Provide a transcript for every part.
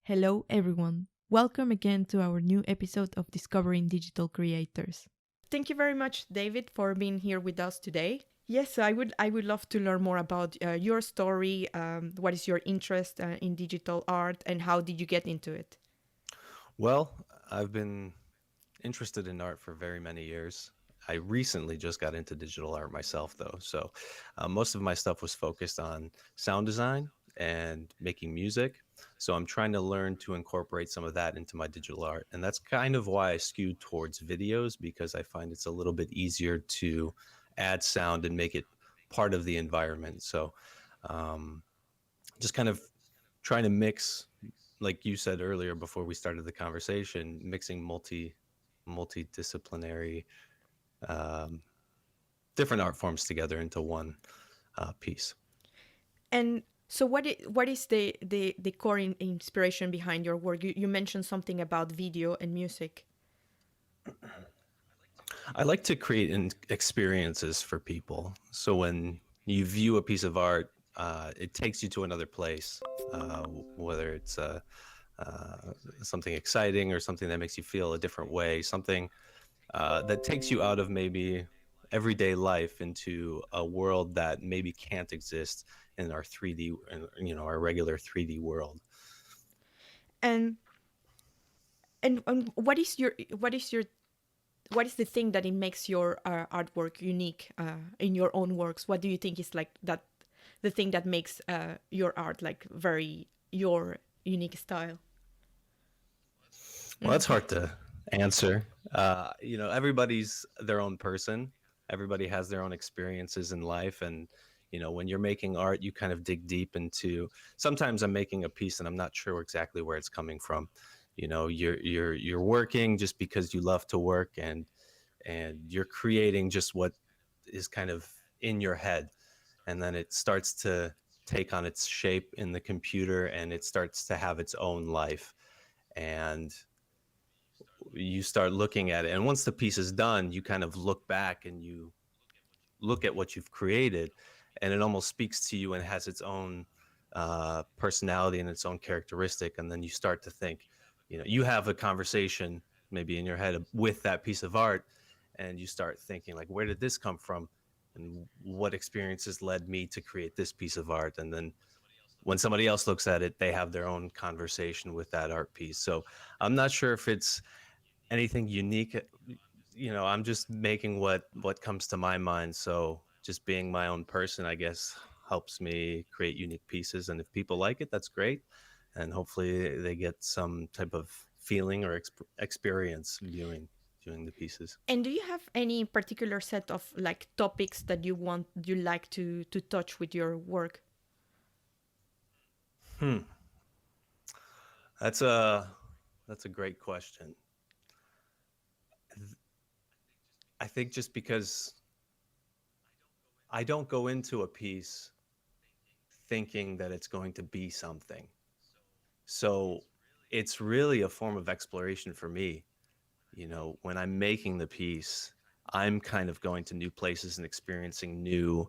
Hello, everyone. Welcome again to our new episode of Discovering Digital Creators. Thank you very much, David, for being here with us today. Yes, I would love to learn more about your story. What is your interest in digital art, and how did you get into it? Well, I've been interested in art for very many years. I recently just got into digital art myself, though. So most of my stuff was focused on sound design and making music. So I'm trying to learn to incorporate some of that into my digital art. And that's kind of why I skewed towards videos, because I find it's a little bit easier to add sound and make it part of the environment. So um, just kind of trying to mix, like you said earlier before we started the conversation, mixing multidisciplinary um, different art forms together into one piece. And so, what is the core inspiration behind your work? You mentioned something about video and music. I like to create experiences for people. So when you view a piece of art, it takes you to another place, whether it's uh, something exciting or something that makes you feel a different way, something that takes you out of maybe everyday life into a world that maybe can't exist in our 3D, our regular 3D world. And and what is the thing that it makes your artwork unique in your own works? What do you think is like that the thing that makes your art like very your unique style? Well, that's hard to answer. Everybody's their own person. Everybody has their own experiences in life, and when you're making art, you kind of dig deep into. Sometimes I'm making a piece, and I'm not sure exactly where it's coming from. You're working just because you love to work, and you're creating just what is kind of in your head, and then it starts to take on its shape in the computer, and it starts to have its own life, and you start looking at it, and once the piece is done, you kind of look back and you look at what you've created, and it almost speaks to you and has its own personality and its own characteristic. And then you start to think, you have a conversation maybe in your head with that piece of art, and you start thinking, like, where did this come from, and what experiences led me to create this piece of art. And then when somebody else looks at it, they have their own conversation with that art piece. So I'm not sure if it's anything unique. I'm just making what comes to my mind. So just being my own person, I guess, helps me create unique pieces. And if people like it, that's great. And hopefully they get some type of feeling or experience viewing the pieces. And do you have any particular set of like topics that you like to touch with your work? Hmm. That's a great question. I think just because I don't go into a piece thinking that it's going to be something. So it's really a form of exploration for me. When I'm making the piece, I'm kind of going to new places and experiencing new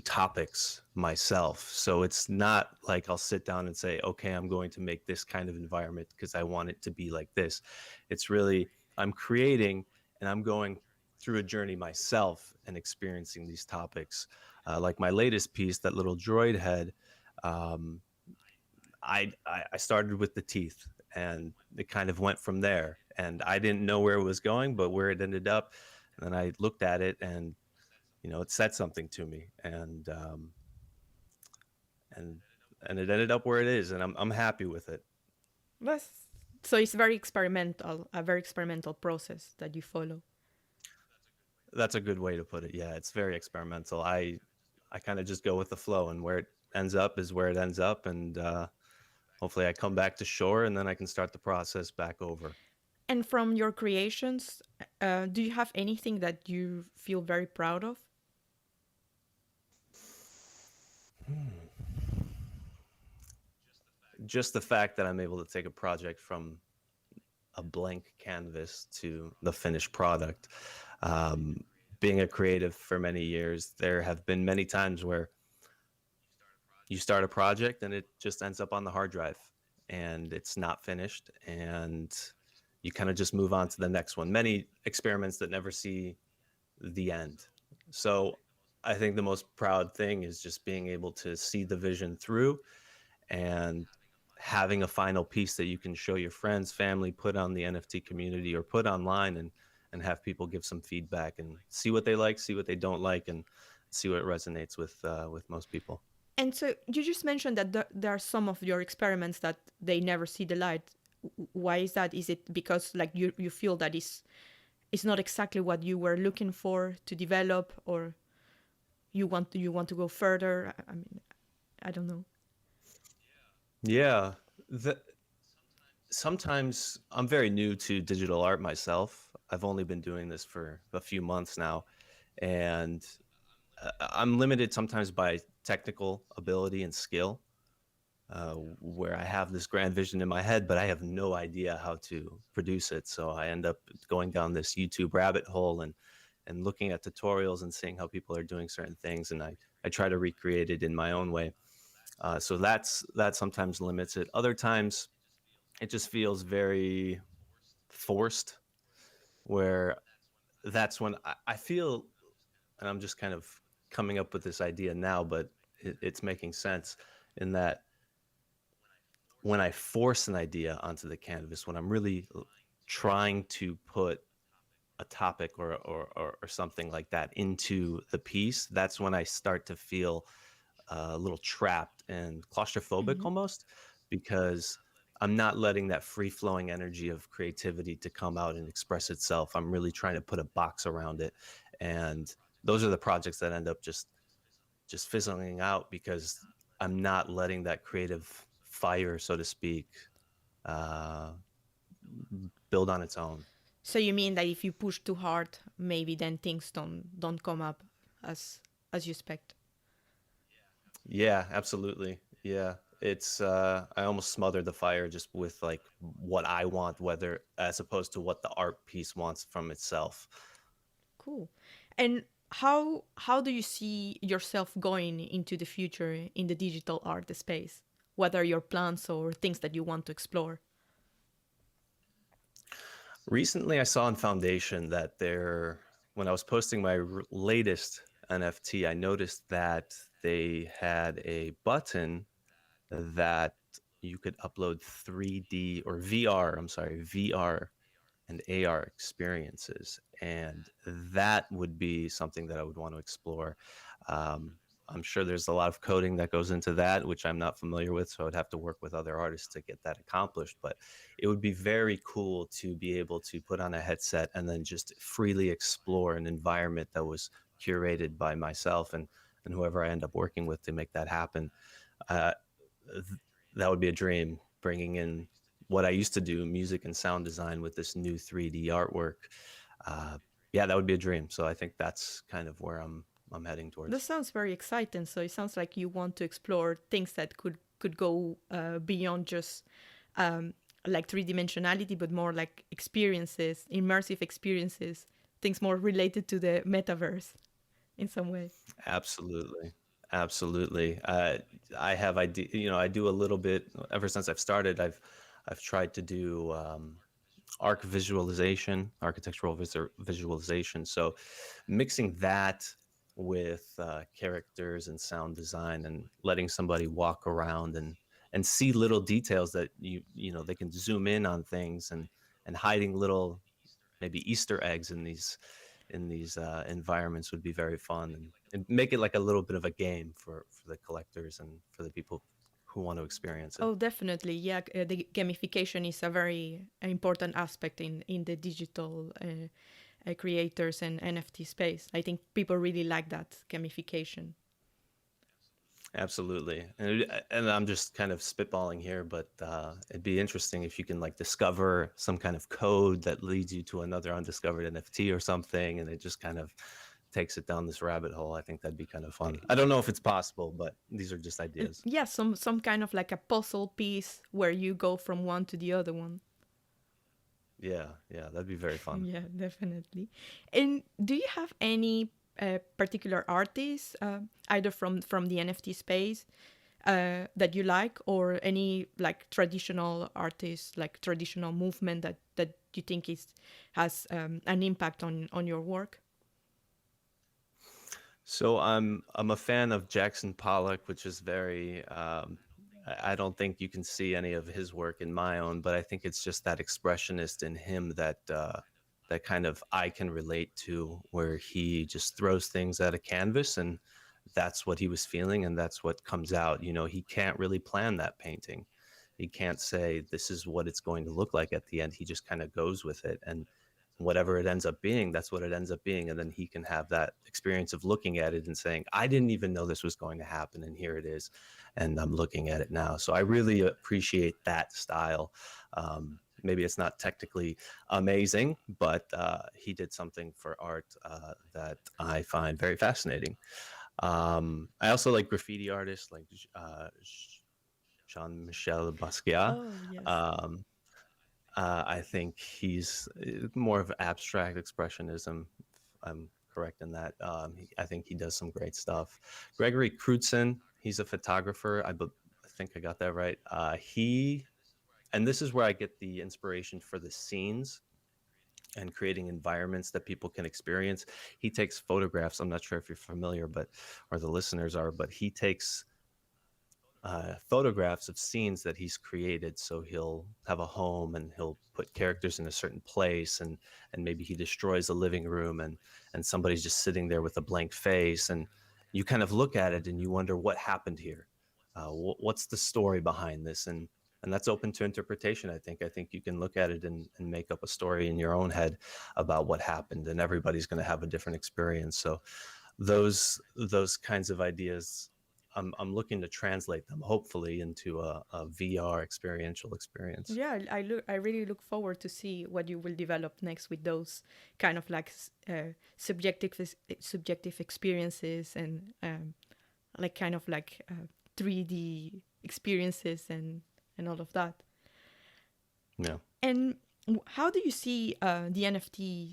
topics myself. So it's not like I'll sit down and say, okay, I'm going to make this kind of environment because I want it to be like this. It's really, I'm creating and I'm going through a journey myself and experiencing these topics. Like my latest piece, that little droid head, um, I started with the teeth, and it kind of went from there. And I didn't know where it was going, but where it ended up. And then I looked at it, and it said something to me, and and it ended up where it is, and I'm happy with it. That's, so it's very experimental, a very experimental process that you follow. That's a good way to put it. Yeah, it's very experimental. I kind of just go with the flow, and where it ends up is where it ends up, and hopefully I come back to shore, and then I can start the process back over. And from your creations, do you have anything that you feel very proud of? Just the fact that I'm able to take a project from a blank canvas to the finished product. Um, Being a creative for many years, there have been many times where you start a project and it just ends up on the hard drive, and it's not finished, and you kind of just move on to the next one. Many experiments that never see the end. So I think the most proud thing is just being able to see the vision through and having a final piece that you can show your friends, family, put on the NFT community or put online, and have people give some feedback and see what they like, see what they don't like, and see what resonates with most people. And so you just mentioned that there are some of your experiments that they never see the light. Why is that? Is it because like you feel that it's not exactly what you were looking for to develop, or you want to go further? I mean, I don't know. Yeah. Sometimes I'm very new to digital art myself. I've only been doing this for a few months now, and I'm limited sometimes by technical ability and skill, where I have this grand vision in my head, but I have no idea how to produce it. So I end up going down this YouTube rabbit hole and looking at tutorials and seeing how people are doing certain things, and I try to recreate it in my own way. So that sometimes limits it. Other times, it just feels very forced, where that's when I feel, and I'm just kind of coming up with this idea now, but it's making sense in that when I force an idea onto the canvas, when I'm really trying to put a topic or something like that into the piece, that's when I start to feel a little trapped and claustrophobic Hmm. almost, because I'm not letting that free flowing energy of creativity to come out and express itself. I'm really trying to put a box around it. And those are the projects that end up just fizzling out because I'm not letting that creative fire, so to speak, uh, build on its own. So you mean that if you push too hard, maybe then things don't come up as as you expect? Yeah, absolutely. Yeah. It's I almost smothered the fire just with like what I want, whether as opposed to what the art piece wants from itself. Cool. And how do you see yourself going into the future in the digital art space? What are your plans or things that you want to explore? Recently I saw on Foundation that when I was posting my latest NFT, I noticed that they had a button that you could upload 3D or VR, I'm sorry, VR and AR experiences. And that would be something that I would want to explore. Um, I'm sure there's a lot of coding that goes into that, which I'm not familiar with. So I'd have to work with other artists to get that accomplished. But it would be very cool to be able to put on a headset and then just freely explore an environment that was curated by myself and whoever I end up working with to make that happen. Uh, that would be a dream, bringing in what I used to do, music and sound design, with this new 3D artwork. Uh, yeah, that would be a dream. So I think that's kind of where I'm heading That towards. sounds very exciting. So it sounds like you want to explore things that could go beyond just um, like three dimensionality, but more like experiences, immersive experiences, things more related to the metaverse in some way. Absolutely. Absolutely. I have idea, I do a little bit ever since I've started. I've tried to do arc visualization, architectural visualization. So mixing that with characters and sound design and letting somebody walk around and see little details that they can zoom in on things and hiding little maybe Easter eggs in these environments would be very fun, and make it like a little bit of a game for the collectors and for the people who want to experience it. Oh, definitely. Yeah, the gamification is a very important aspect in the digital creators and NFT space. I think people really like that gamification. Absolutely. And I'm just kind of spitballing here, but it'd be interesting if you can like discover some kind of code that leads you to another undiscovered NFT or something, and it just kind of takes it down this rabbit hole. I think that'd be kind of fun. I don't know if it's possible, but these are just ideas. Yeah, some kind of like a puzzle piece where you go from one to the other one. Yeah, yeah, that'd be very fun. Yeah, definitely. And do you have any particular artists, either from the NFT space, that you like, or any like traditional artist, like traditional movement that you think is has an impact on your work? So I'm a fan of Jackson Pollock, which is very I don't think you can see any of his work in my own, but I think it's just that expressionist in him that that kind of I can relate to, where he just throws things at a canvas and that's what he was feeling and that's what comes out. You know, he can't really plan that painting. He can't say this is what it's going to look like at the end. He just kind of goes with it, and whatever it ends up being, that's what it ends up being. And then he can have that experience of looking at it and saying, I didn't even know this was going to happen. And here it is. And I'm looking at it now. So I really appreciate that style. Maybe it's not technically amazing, but he did something for art that I find very fascinating. I also like graffiti artists like Jean-Michel Basquiat. Oh yes. Um, I think he's more of abstract expressionism. If I'm correct in that. I think he does some great stuff. Gregory Crutzen, he's a photographer. I think I got that right. And this is where I get the inspiration for the scenes and creating environments that people can experience. He takes photographs. I'm not sure if you're familiar, but or the listeners are, but he takes photographs of scenes that he's created. So he'll have a home and he'll put characters in a certain place, and maybe he destroys a living room, and somebody's just sitting there with a blank face, and you kind of look at it and you wonder what happened here. What's the story behind this? And that's open to interpretation. I think you can look at it and make up a story in your own head about what happened, and everybody's going to have a different experience. So those kinds of ideas, I'm looking to translate them hopefully into a VR experiential experience. Yeah, I really look forward to see what you will develop next with those kind of like subjective experiences, and like kind of like 3D experiences and all of that. Yeah. And how do you see the NFT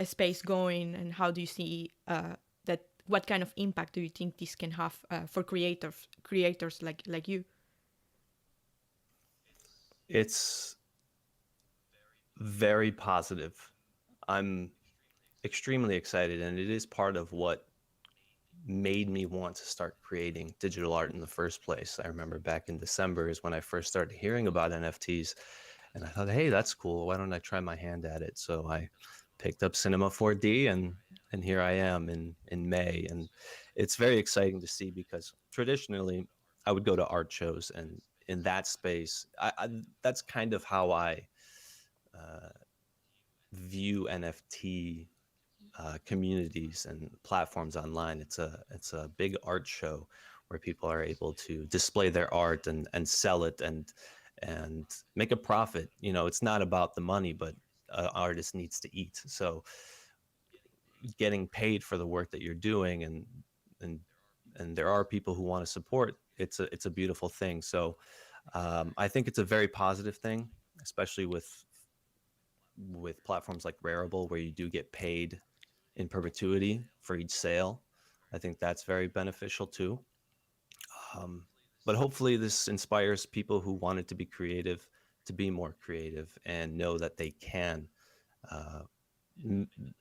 space going, and how do you see that? What kind of impact do you think this can have for creators like you? It's very positive. I'm extremely excited, and it is part of what made me want to start creating digital art in the first place. I remember back in December is when I first started hearing about NFTs, and I thought, hey, that's cool. Why don't I try my hand at it? So I picked up Cinema 4D, and here I am in May, and it's very exciting to see because traditionally I would go to art shows, and in that space, that's kind of how I uh, view NFT communities and platforms online. It's a big art show where people are able to display their art and sell it and make a profit. You know, it's not about the money, but an artist needs to eat. So getting paid for the work that you're doing, and and there are people who want to support. It's a beautiful thing. So I think it's a very positive thing, especially with platforms like Rarible, where you do get paid in perpetuity for each sale. I think that's very beneficial too. Um, but hopefully, this inspires people who wanted to be creative to be more creative and know that they can, uh,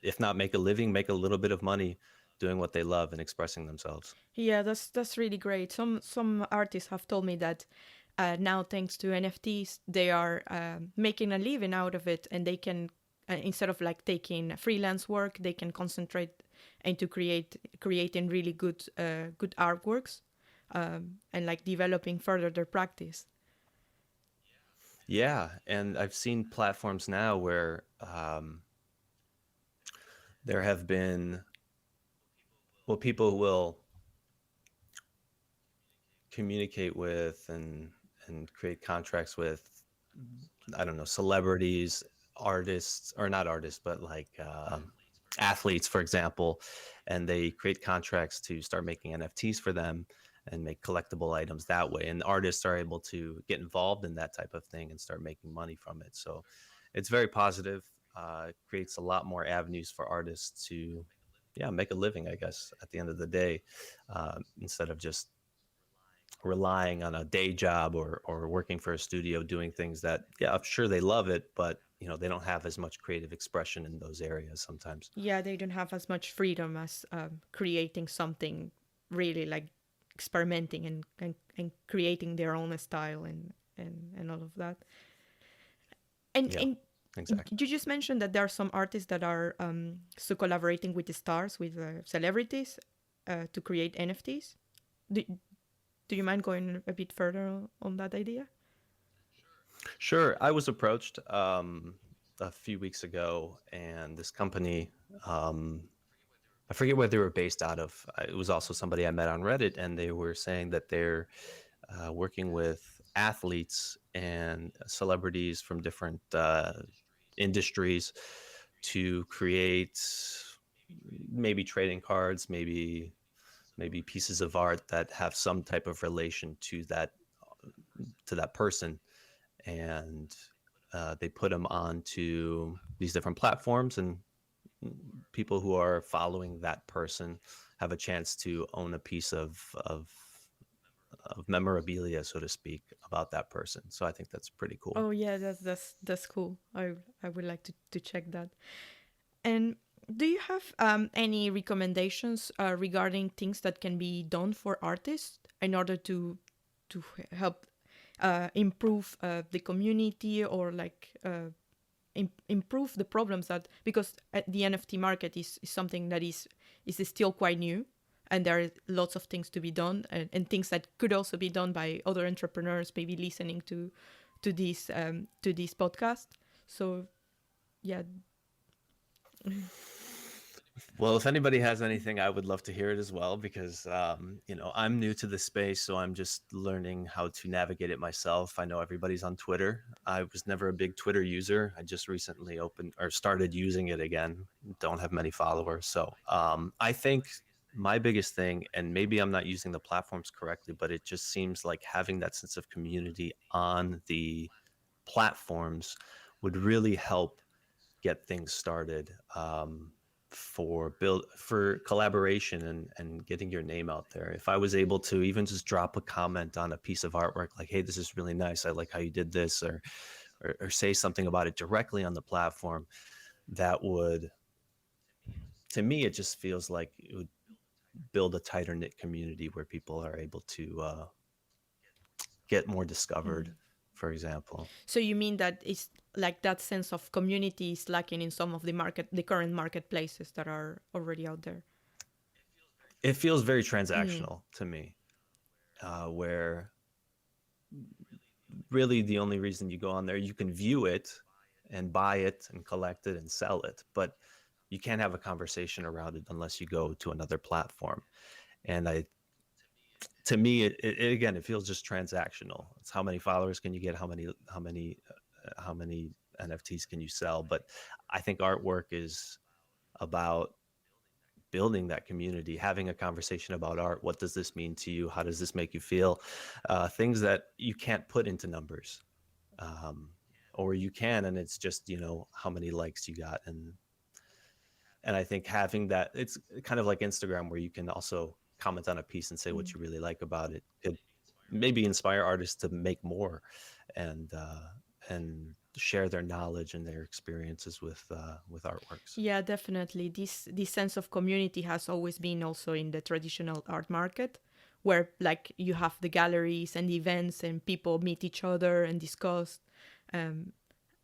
if not make a living, make a little bit of money doing what they love and expressing themselves. Yeah, that's really great. Some artists have told me that now, thanks to NFTs, they are making a living out of it, and they can instead of like taking freelance work, they can concentrate into creating really good artworks, and like developing further their practice. Yeah, and I've seen platforms now where there have been, well, people will communicate with and create contracts with, I don't know, celebrities, artists, or not artists, but like athletes, for example, and they create contracts to start making NFTs for them and make collectible items that way. And artists are able to get involved in that type of thing and start making money from it. So it's very positive. It creates a lot more avenues for artists to, yeah, make a living, I guess, at the end of the day, instead of just relying on a day job or working for a studio doing things that, yeah, I'm sure they love it, but they don't have as much creative expression in those areas sometimes. Yeah, they don't have as much freedom as creating something really like experimenting and creating their own style and all of that. Yeah, And exactly. you just mentioned that there are some artists that are so collaborating with the stars, with celebrities, to create NFTs. Do, do you mind going a bit further on that idea? Sure. I was approached a few weeks ago, and this company, um, I forget where they were based out of. It was also somebody I met on Reddit, and they were saying that they're working with athletes and celebrities from different industries to create maybe trading cards, maybe pieces of art that have some type of relation to that person, and they put them onto these different platforms, and people who are following that person have a chance to own a piece of memorabilia, so to speak, about that person. So I think that's pretty cool. Oh yeah, that's cool. I would like to check that. And do you have any recommendations regarding things that can be done for artists in order to help improve the community, or like improve the problems that, because the NFT market is something that is still quite new, and there are lots of things to be done, and things that could also be done by other entrepreneurs maybe listening to this podcast. So yeah. Well, if anybody has anything, I would love to hear it as well, because I'm new to this space, so I'm just learning how to navigate it myself. I know everybody's on Twitter. I was never a big Twitter user. I just recently opened or started using it again. Don't have many followers, so I think my biggest thing, and maybe I'm not using the platforms correctly, but it just seems like having that sense of community on the platforms would really help get things started, for collaboration and getting your name out there. If I was able to even just drop a comment on a piece of artwork like, hey, this is really nice, I like how you did this, or say something about it directly on the platform, that would, to me, it just feels like it would build a tighter knit community where people are able to get more discovered, Mm. for example. So you mean that it's like that sense of community is lacking in some of the current marketplaces that are already out there? It feels very Mm. transactional to me, where really the only reason you go on there, you can view it and buy it and collect it and sell it, but you can't have a conversation around it unless you go to another platform. And to me, it again, it feels just transactional. It's how many followers can you get, how many NFTs can you sell. But I think artwork is about building that community, having a conversation about art. What does this mean to you? How does this make you feel? Things that you can't put into numbers, um, or you can, and it's just how many likes you got. And I think having that, it's kind of like Instagram, where you can also comment on a piece and say what Mm. you really like about it. Could maybe inspire artists to make more, and share their knowledge and their experiences with artworks. Yeah, definitely. This sense of community has always been also in the traditional art market, where like you have the galleries and the events and people meet each other and discuss, um,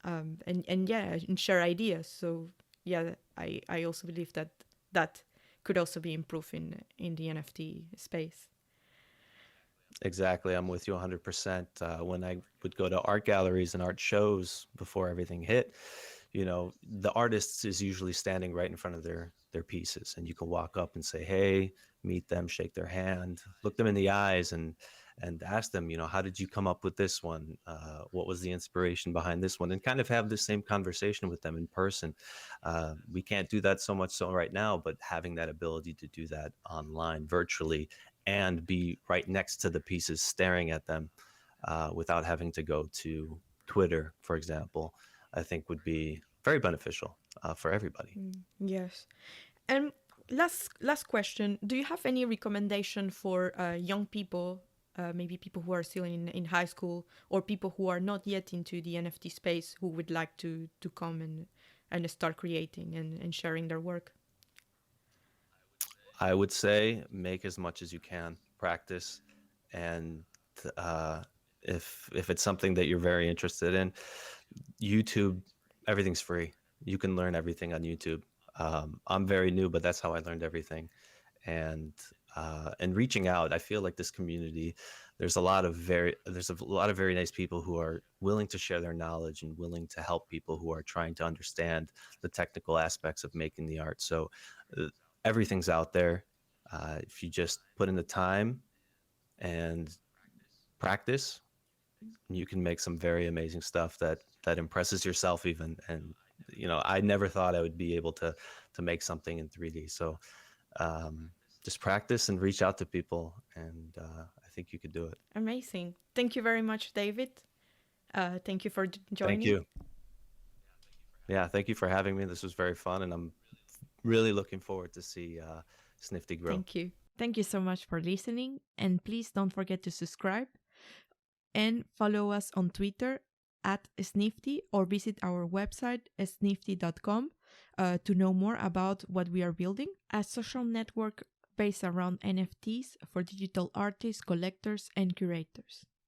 and yeah, and share ideas. So yeah, I also believe that that could also be improved in the NFT space. Exactly. I'm with you 100%. When I would go to art galleries and art shows before everything hit, the artist is usually standing right in front of their pieces, and you can walk up and say, hey, meet them, shake their hand, look them in the eyes, and ask them, how did you come up with this one? What was the inspiration behind this one? And kind of have the same conversation with them in person. We can't do that so much so right now, but having that ability to do that online, virtually, and be right next to the pieces, staring at them, without having to go to Twitter, for example, I think would be very beneficial, for everybody. Mm, yes. And last question, do you have any recommendation for young people maybe people who are still in high school, or people who are not yet into the NFT space, who would like to come and start creating and sharing their work? I would say make as much as you can, practice, and uh, if it's something that you're very interested in, YouTube, everything's free. You can learn everything on YouTube. I'm very new, but that's how I learned everything. And reaching out, I feel like this community, there's a lot of very nice people who are willing to share their knowledge and willing to help people who are trying to understand the technical aspects of making the art. So uh, everything's out there. If you just put in the time and practice, you can make some very amazing stuff that impresses yourself even. And I never thought I would be able to make something in 3D. So just practice and reach out to people, and I think you could do it. Amazing. Thank you very much, David. Thank you for Thank joining. you. Yeah, thank you for having me. This was very fun, and I'm really looking forward to see Snifty grow. Thank you. Thank you so much for listening. And please don't forget to subscribe and follow us on Twitter at Snifty, or visit our website snifty.com to know more about what we are building, a social network based around NFTs for digital artists, collectors, and curators.